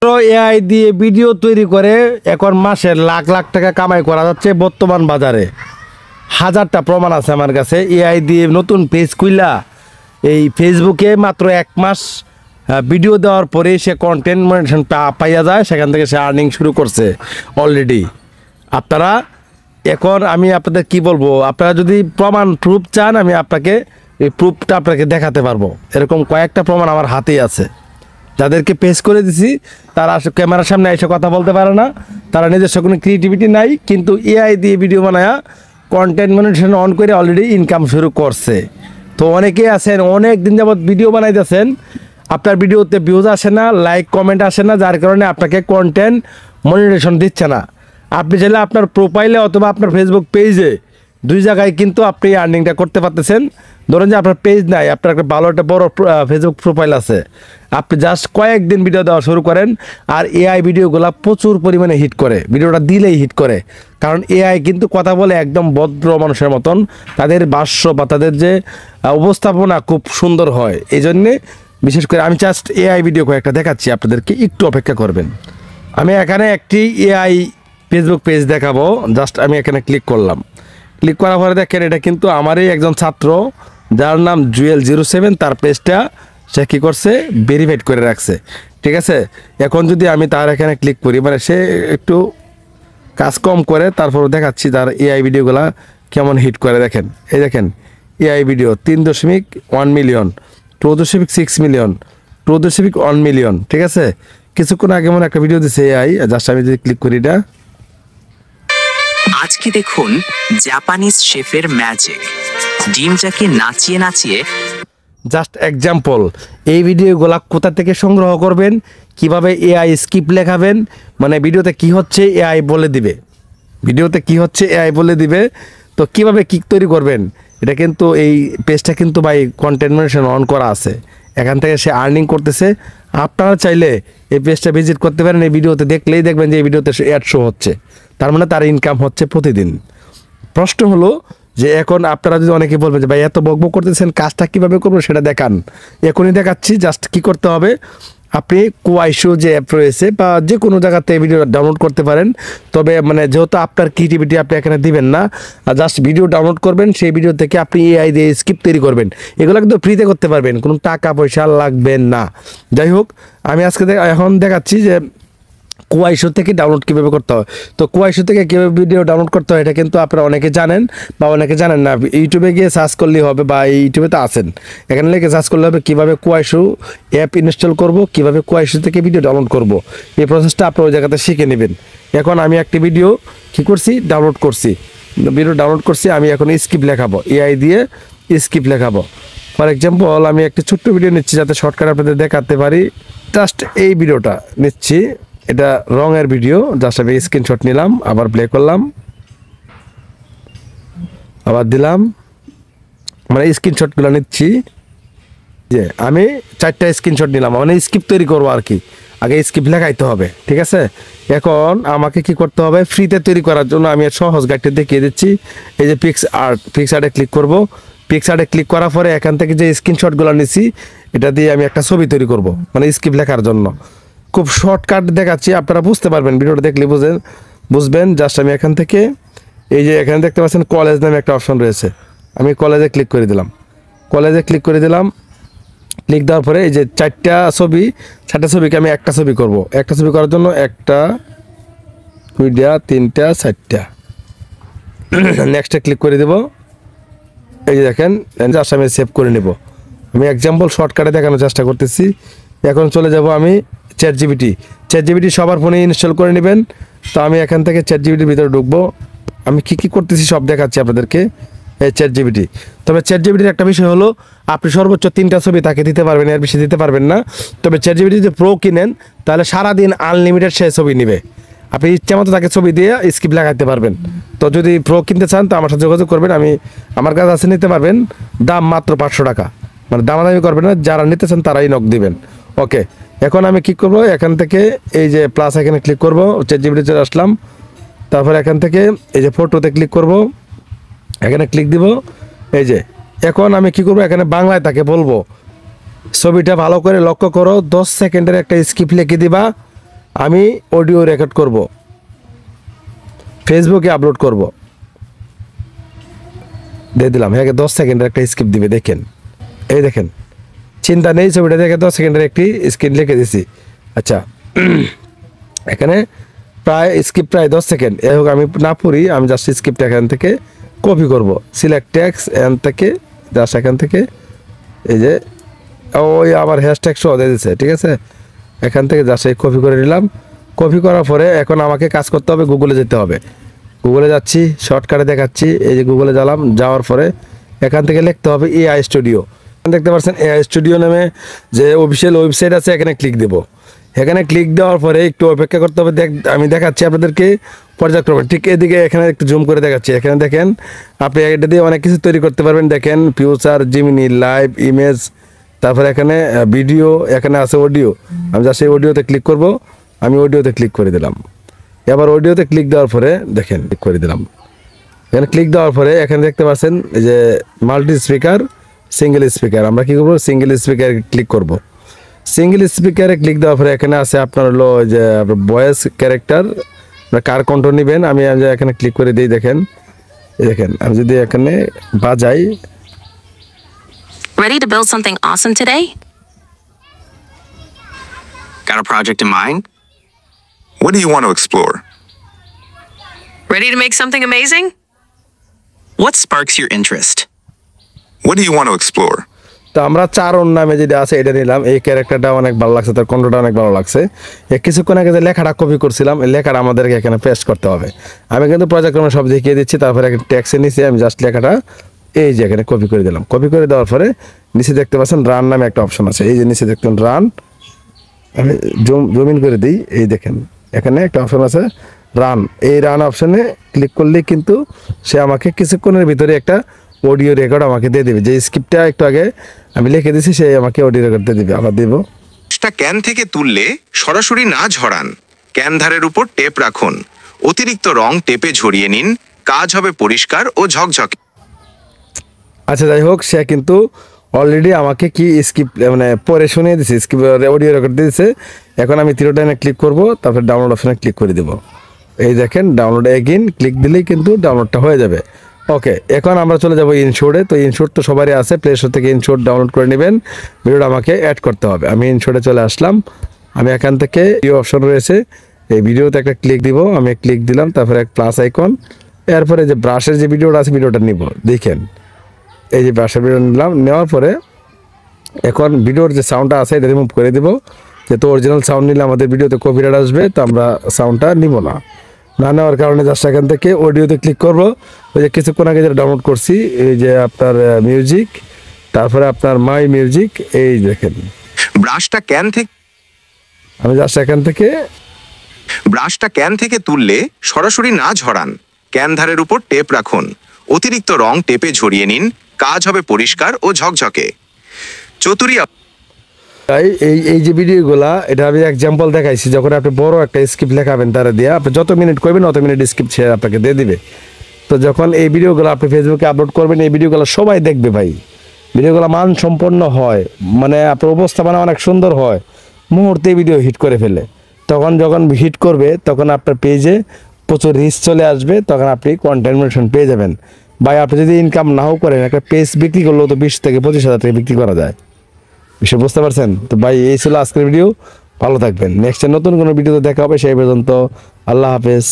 AI দিয়ে video তৈরি করে এখন মাসে লাখ লাখ টাকা কামাই করা যাচ্ছে বর্তমান বাজারে। হাজারটা প্রমাণ আছে আমার কাছে। এআই দিয়ে নতুন পেজ খুইলা এই ফেসবুকে মাত্র 1 মাস ভিডিও দেওয়ার পরে সে কন্টেন্ট মনিটাইজেশন পাইয়া যায়, সেখান থেকে সে আর্নিং শুরু করছে অলরেডি। আপনারা এখন আমি আপনাদের কি বলবো, আপনারা যদি প্রমাণ প্রুফ চান আমি আপনাকে এই প্রুফটা আপনাকে দেখাতে পারবো। এরকম কয়েকটা প্রমাণ আমার হাতেই আছে। যাদেরকে পেজ করে দিছি তারা ক্যামেরার সামনে এসে কথা বলতে পারে না, তারা নিজস্ব কোনো ক্রিয়েটিভিটি নাই, কিন্তু এআই দিয়ে ভিডিও বানায়া কন্টেন্ট মনিটাইজেশন অন করে অলরেডি ইনকাম শুরু করছে। তো অনেকেই আছেন অনেক দিন যাবত ভিডিও বানাইতেছেন, আপনার ভিডিওতে ভিউজ আসে না, লাইক কমেন্ট আসে না, যার কারণে আপনাকে কন্টেন্ট মনিটাইজেশন দিচ্ছে না। আপনি চাইলে আপনার প্রোফাইলে অথবা আপনার ফেসবুক পেজে দুই জায়গায় কিন্তু আপনি আর্নিংটা করতে পারতেছেন। ধরেন যে আপনার পেজ নাই, আপনার একটা ভালো একটা বড় ফেসবুক প্রোফাইল আছে, আপনি জাস্ট কয়েকদিন ভিডিও দেওয়া শুরু করেন আর এআই ভিডিওগুলো প্রচুর পরিমাণে হিট করে, ভিডিওটা দিলেই হিট করে। কারণ এআই কিন্তু কথা বলে একদম ভদ্র মানুষের মতন, তাদের ভাষ্য বা তাদের যে উপস্থাপনা খুব সুন্দর হয়। এই জন্যে বিশেষ করে আমি জাস্ট এআই ভিডিও কয়েকটা দেখাচ্ছি আপনাদেরকে, একটু অপেক্ষা করবেন। আমি এখানে একটি এআই ফেসবুক পেজ দেখাবো। জাস্ট আমি এখানে ক্লিক করলাম, ক্লিক করার পরে দেখেন এটা কিন্তু আমারই একজন ছাত্র যার নাম জুয়েল07, তার পেজটা সে কী করছে ভেরিফাইড করে রাখছে। ঠিক আছে, এখন যদি আমি তার এখানে ক্লিক করি, মানে সে একটু কাজ কম করে, তারপর দেখাচ্ছি তার এআই ভিডিওগুলা কেমন হিট করে। দেখেন, এই দেখেন AI video 3.1 million, 2.6 million, 2.1 million. ঠিক আছে, কিছুক্ষণ আগে মনে একটা ভিডিও দিচ্ছে এআই, জাস্ট আমি যদি ক্লিক করি এটা। আজকে দেখুন জাপানিজ শেফের ম্যাজিক, ডিমটাকে নাচিয়ে নাচিয়ে। জাস্ট এক্সাম্পল, এই ভিডিওগুলা কোথা থেকে সংগ্রহ করবেন, কিভাবে এআই স্ক্রিপ্ট লেখাবেন, মানে ভিডিওতে কি হচ্ছে এআই বলে দিবে, ভিডিওতে কি হচ্ছে এআই বলে দিবে। তো কিভাবে কিক তৈরি করবেন, এটা কিন্তু এই পেজটা কিন্তু ভাই কন্টেন্ট মনিটাইজেশন অন করা আছে, এখান থেকে সে আর্নিং করতেছে। আপনারা চাইলে এই পেজটা ভিজিট করতে পারেন, এই ভিডিওতে দেখলেই দেখবেন যে এই ভিডিওতে অ্যাড শো হচ্ছে, তার মানে তার ইনকাম হচ্ছে প্রতিদিন। প্রশ্ন হলো যে এখন আপনারা যদি অনেকে বলবেন যে ভাই এত বকবক করতেছেন, কাজটা কীভাবে করবো সেটা দেখান। এখনই দেখাচ্ছি। জাস্ট কি করতে হবে, আপনি কোয়াইশো যে অ্যাপ রয়েছে বা যে কোনো জায়গাতে ভিডিও ডাউনলোড করতে পারেন, তবে মানে যেহেতু আপনার ক্রিয়েটিভিটি আপনি এখানে দিবেন না, জাস্ট ভিডিও ডাউনলোড করবেন, সেই ভিডিও থেকে আপনি এআই দিয়ে স্ক্রিপ্ট তৈরি করবেন। এগুলো কিন্তু ফ্রিতে করতে পারবেন, কোনো টাকা পয়সা লাগবে না। যাই হোক, আমি আজকে এখন দেখাচ্ছি যে কোয়াইশো থেকে ডাউনলোড কীভাবে করতে হয়। তো কোয়াইশো থেকে কীভাবে ভিডিও ডাউনলোড করতে হয় এটা কিন্তু আপনারা অনেকে জানেন বা অনেকে জানেন না। ইউটিউবে গিয়ে সার্চ করলেই হবে, বা ইউটিউবে তো আছেন, এখানে লিখে সার্চ করলে হবে কীভাবে কোয়াইশো অ্যাপ ইনস্টল করব, কীভাবে কোয়াইশো থেকে ভিডিও ডাউনলোড করব। এই প্রসেসটা আপনারা ওই জায়গাতে শিখে নেবেন। এখন আমি একটি ভিডিও কী করছি, ডাউনলোড করছি, ভিডিও ডাউনলোড করছি। আমি এখন স্ক্রিপ্ট লেখাবো, এআই দিয়ে স্ক্রিপ্ট লেখাবো। ফর এক্সাম্পল আমি একটি ছোট্ট ভিডিও নিচ্ছি যাতে শর্টকাট আপনাদের দেখাতে পারি। জাস্ট এই ভিডিওটা নিচ্ছি, এটা রঙের ভিডিও। জাস্ট আমি স্ক্রিনশট নিলাম, আবার প্লে করলাম, আবার দিলাম, মানে স্ক্রিনশটগুলো নিচ্ছি। যে আমি 4টা স্ক্রিনশট নিলাম, মানে স্ক্রিপ্ট তৈরি করবো আর কি। আগে স্ক্রিপ্ট লেখাইতে হবে, ঠিক আছে। এখন আমাকে কি করতে হবে, ফ্রিতে তৈরি করার জন্য আমি সহজ গাইডটা দেখিয়ে দিচ্ছি। এই যে পিক্স আর্টে ক্লিক করব। পিক্স আর্টে ক্লিক করার পরে এখান থেকে যে স্ক্রিনশটগুলো নিচ্ছি এটা দিয়ে আমি একটা ছবি তৈরি করব, মানে স্ক্রিপ্ট লেখার জন্য। খুব শর্টকাট দেখাচ্ছি, আপনারা বুঝতে পারবেন, ভিডিওটা দেখলে বুঝবেন। জাস্ট আমি এখান থেকে এই যে এখানে দেখতে পাচ্ছেন কলেজ নামে একটা অপশন রয়েছে, আমি কলেজে ক্লিক করে দিলাম। কলেজে ক্লিক করে দিলাম, ক্লিক দেওয়ার পরে এই যে 4টা ছবিকে আমি একটা ছবি করব। একটা ছবি করার জন্য 1টা 2টা 3টা 4টা, নেক্সটে ক্লিক করে দেব। এই যে দেখেন, জাস্ট আমি সেভ করে নেব। আমি এক্সাম্পল শর্টকাটে দেখানোর চেষ্টা করতেছি। এখন চলে যাব আমি চ্যাটজিপিটি সবার ফোনে ইনস্টল করে নেবেন। তো আমি এখান থেকে চ্যাটজিপিটির ভিতরে ঢুকবো, আমি কী করতেছি সব দেখাচ্ছি আপনাদেরকে। এই চ্যাটজিপিটি, তবে চ্যাটজিপিটির একটা বিষয় হলো আপনি সর্বোচ্চ 3টা ছবি তাকে দিতে পারবেন, এর বেশি দিতে পারবেন না। তবে চ্যাটজিপিটি যদি প্রো কিনেন তাহলে সারাদিন আনলিমিটেড সে ছবি নেবে, আপনি ইচ্ছা মতো তাকে ছবি দিয়ে স্ক্রিপ্ট লাগাতে পারবেন। তো যদি প্রো কিনতে চান তো আমার সাথে যোগাযোগ করবেন, আমার কাছে আছে, নিতে পারবেন। দাম মাত্র 500 টাকা, মানে দামাদামি করবেন না, যারা নিতে চান তারাই নক দিবেন। ওকে, এখন আমি কী করব, এখান থেকে এই যে প্লাস এখানে ক্লিক করব, চ্যাটজিপিটি চলে আসলাম। তারপর এখান থেকে এই যে ফটোতে ক্লিক করব, এখানে ক্লিক দিব। এই যে এখন আমি কি করব, এখানে বাংলায় তাকে বলবো ছবিটা ভালো করে লক্ষ্য করো, 10 সেকেন্ডের একটা স্ক্রিপ্ট লিখে দিবা। আমি অডিও রেকর্ড করব, ফেসবুকে আপলোড করব। দিয়ে দিলাম, হ্যাঁ 10 সেকেন্ডের একটা স্ক্রিপ্ট দিবে, দেখেন এই দেখেন, চিন্তা নেই, ছবিটা দেখে 10 সেকেন্ডের একটি স্ক্রিপ্ট লিখে দিছি। আচ্ছা, এখানে প্রায় স্ক্রিপ্ট প্রায় 10 সেকেন্ড। এই হোক, আমি না পড়ি, আমি জাস্ট স্ক্রিপ্ট এখান থেকে কপি করব, সিলেক্ট টেক্সট এখান থেকে, জাস্ট এখান থেকে এই যে ওই আবার হ্যাশট্যাগ সহ দিয়ে দিচ্ছে, ঠিক আছে। এখান থেকে জাস্ট এই কপি করে নিলাম। কপি করার পরে এখন আমাকে কাজ করতে হবে, গুগলে যেতে হবে। গুগলে যাচ্ছি, শর্টকাটে দেখাচ্ছি, এই যে গুগলে গেলাম, যাওয়ার পরে এখান থেকে লিখতে হবে এআই স্টুডিও। দেখতে পাচ্ছেন এআই স্টুডিও নামে যে অফিসিয়াল ওয়েবসাইট আছে, এখানে ক্লিক দেবো। এখানে ক্লিক দেওয়ার পরে একটু অপেক্ষা করতে হবে। আমি দেখাচ্ছি আপনাদেরকে পর্যায়ক্রমে, ঠিক এদিকে এখানে একটু জুম করে দেখাচ্ছি। এখানে দেখেন, আপনি এটা দিয়ে অনেক কিছু তৈরি করতে পারবেন। দেখেন ফিউচার, জিমিনি, লাইভ, ইমেজ, তারপরে এখানে ভিডিও, এখানে আছে অডিও। আমি জাস্ট এই অডিওতে ক্লিক করব। আমি অডিওতে ক্লিক করে দিলাম। এবার অডিওতে ক্লিক দেওয়ার পরে দেখেন, ক্লিক করে দিলাম। এখানে ক্লিক দেওয়ার পরে এখানে দেখতে পাচ্ছেন যে মাল্টি স্পিকার, সিঙ্গেল স্পিকার। আমরা কি করবো, সিঙ্গেল স্পিকারে ক্লিক করব। সিঙ্গেল স্পিকারে ক্লিক দেওয়ার পরে এখানে আছে আপনার হলো যে ভয়েস ক্যারেক্টার, কার কণ্ঠ নেবেন। আমি এখানে ক্লিক করে দিই। দেখেন, দেখেন আমি যদি এখানে বাজাই, Ready to build something awesome today? Got a project in mind? What do you want to explore? Ready to make something amazing? What sparks your interest? What do you want to explore? তো আমরা চারণ নামে যেটা আছে এটা নিলাম। এই ক্যারেক্টারটা অনেক ভালো লাগছে, তার কণ্ঠটা অনেক ভালো লাগছে। কিছুক্ষণ আগে যে লেখাটা কপি করছিলাম, এই লেখাটা আমাদেরকে এখানে পেস্ট করতে হবে। আমি কিন্তু পর্যায়ক্রমে সব দেখিয়ে দিচ্ছি। তারপরে একটা ট্যাক্সে নিচে আমি জাস্ট লেখাটা এই যে এখানে কপি করে দিলাম। কপি করে দেওয়ার পরে নিচে দেখতে পাচ্ছেন রান নামে একটা অপশন আছে। এই যে নিচে দেখতেন রান, আমি জুম ইন করে দিই। এই দেখেন এখানে একটা অপশন আছে রান। এই রান অপশনে ক্লিক করলেই কিন্তু সে আমাকে কিছুক্ষণের ভিতরে একটা অডিও রেকর্ড আমাকে দিয়ে দেবে। যে স্ক্রিপ্টটা একটু আগে আমি লিখে দিয়েছি, সে আমাকে অডিও রেকর্ড দিয়ে দেবে। আবার দেবো। ক্যান থেকে তুললে সরাসরি না ঝরান, ক্যান ধারের উপর টেপ রাখুন, অতিরিক্ত রং টেপে ঝরিয়ে নিন, কাজ হবে পরিষ্কার ও ঝকঝকে। আচ্ছা, যাই হোক, সে কিন্তু অলরেডি আমাকে কি স্ক্রিপ্ট মানে পরে শুনিয়ে দিছে, স্ক্রিপ্ট অডিও রেকর্ড দিয়েছে। এখন আমি তিরোটানে ক্লিক করব, তারপরে ডাউনলোড অপশনে ক্লিক করে দেবো। এই দেখেন ডাউনলোড এগেইন ক্লিক দিলেই কিন্তু ডাউনলোডটা হয়ে যাবে। ওকে, এখন আমরা চলে যাব ইনশোর্টে। তো ইনশোর্ট তো সবারই আছে, প্লে স্টোর থেকে ইনশোর্ট ডাউনলোড করে নেবেন। ভিডিওটা আমাকে অ্যাড করতে হবে। আমি ইনশোর্টে চলে আসলাম। আমি এখান থেকে ভিডিও অপশন রয়েছে, এই ভিডিওতে একটা ক্লিক দিব। আমি ক্লিক দিলাম, তারপরে এক প্লাস আইকন, এরপরে যে ব্রাশের যে ভিডিওটা আছে ভিডিওটা নিব। দেখেন এই যে ব্রাশের ভিডিও নিলাম। নেওয়ার পরে এখন ভিডিওর যে সাউন্ডটা আছে এটা রিমুভ করে দিব। যেহেতু অরিজিনাল সাউন্ড নিলে আমাদের ভিডিওতে কপিরাইট আসবে, তো আমরা সাউন্ডটা নিব না। না নেওয়ার কারণে জাস্ট এখান থেকে অডিওতে ক্লিক করব। ওই যে কিছুক্ষণ আগে যেটা ডাউনলোড করছি, এই যে আপনার মিউজিক, তারপরে আপনার মাই মিউজিক, এই দেখেন ব্রাশটা ক্যান থেকে তুললে সরাসরি না ঝরান, ক্যান ধারের উপর টেপ রাখুন, অতিরিক্ত রং টেপে ঝরিয়ে নিন, কাজ হবে পরিষ্কার ও ঝকঝকে। চতুরী তাই এই যে ভিডিওগুলা, এটা আমি এক্সাম্পল দেখাইছি। যখন আপনি বড় একটা স্ক্রিপ্ট লেখাবেন তারা দিয়ে, আপনি যত মিনিট করবেন অত মিনিট স্ক্রিপ্ট সে আপনাকে দিয়ে দিবে। তো যখন এই ভিডিওগুলো আপনি ফেসবুকে আপলোড করবেন, এই ভিডিওগুলো সবাই দেখবে ভাই। ভিডিওগুলো মান সম্পন্ন হয়, মানে আপনার উপস্থাপনা অনেক সুন্দর হয়, মুহূর্তে ভিডিও হিট করে ফেলে। তখন যখন হিট করবে তখন আপনার পেজে প্রচুর রিচ চলে আসবে, তখন আপনি কন্টেন্ট মোনেটাইজেশন পেয়ে যাবেন। ভাই আপনি যদি ইনকাম নাও করেন, একটা পেজ বিক্রি করলেও তো 20 থেকে 25 হাজার টাকা বিক্রি করা যায়। বিষয় বুঝতে পারছেন তো? ভাই এই ছিল আজকের ভিডিও। ভালো থাকবেন, নেক্সট নতুন কোনো ভিডিওতে দেখা হবে। সেই পর্যন্ত আল্লাহ হাফেজ।